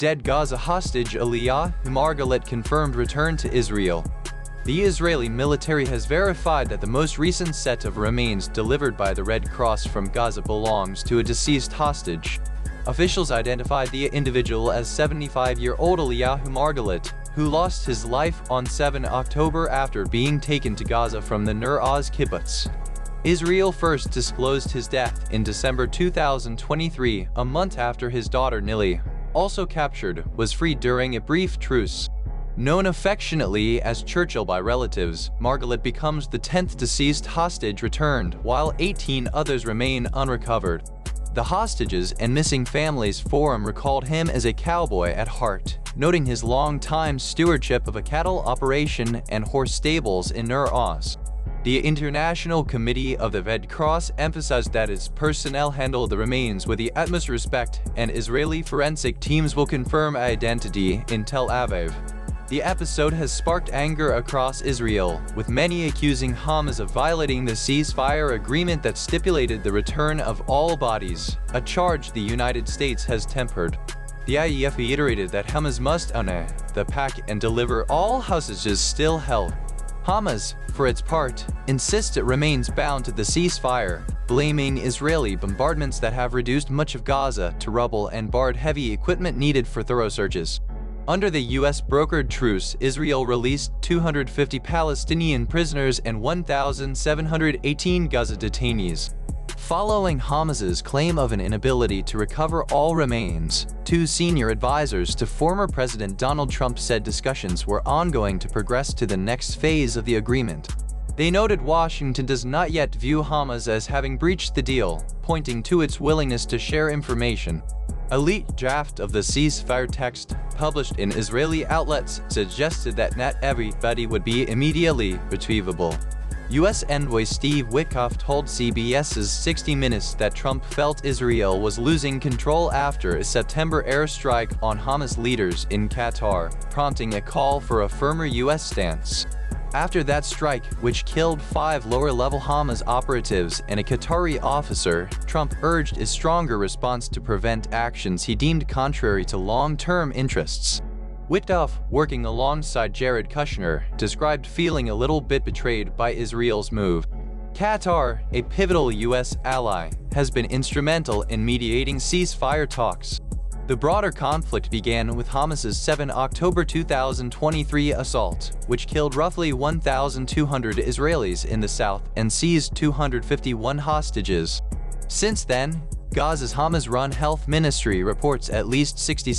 Dead Gaza hostage Eliyahu Margalit confirmed return to Israel. The Israeli military has verified that the most recent set of remains delivered by the Red Cross from Gaza belongs to a deceased hostage. Officials identified the individual as 75-year-old Eliyahu Margalit, who lost his life on 7 October after being taken to Gaza from the Nur Oz kibbutz. Israel first disclosed his death in December 2023, a month after his daughter Nili, also captured, was freed during a brief truce. Known affectionately as Churchill by relatives, Margalit becomes the 10th deceased hostage returned, while 18 others remain unrecovered. The Hostages and Missing Families Forum recalled him as a cowboy at heart, noting his long-time stewardship of a cattle operation and horse stables in Nur Oz. The International Committee of the Red Cross emphasized that its personnel handled the remains with the utmost respect, and Israeli forensic teams will confirm identity in Tel Aviv. The episode has sparked anger across Israel, with many accusing Hamas of violating the ceasefire agreement that stipulated the return of all bodies, a charge the United States has tempered. The IDF reiterated that Hamas must honor the pact and deliver all hostages still held. Hamas, for its part, insists it remains bound to the ceasefire, blaming Israeli bombardments that have reduced much of Gaza to rubble and barred heavy equipment needed for thorough searches. Under the U.S.-brokered truce, Israel released 250 Palestinian prisoners and 1,718 Gaza detainees. Following Hamas's claim of an inability to recover all remains, two senior advisors to former President Donald Trump said discussions were ongoing to progress to the next phase of the agreement. They noted Washington does not yet view Hamas as having breached the deal, pointing to its willingness to share information. A leaked draft of the ceasefire text, published in Israeli outlets, suggested that not everybody would be immediately retrievable. U.S. envoy Steve Witkoff told CBS's 60 Minutes that Trump felt Israel was losing control after a September airstrike on Hamas leaders in Qatar, prompting a call for a firmer U.S. stance. After that strike, which killed 5 lower-level Hamas operatives and a Qatari officer, Trump urged a stronger response to prevent actions he deemed contrary to long-term interests. Witkoff, working alongside Jared Kushner, described feeling a little bit betrayed by Israel's move. Qatar, a pivotal U.S. ally, has been instrumental in mediating ceasefire talks. The broader conflict began with Hamas's 7 October 2023 assault, which killed roughly 1,200 Israelis in the south and seized 251 hostages. Since then, Gaza's Hamas-run health ministry reports at least 67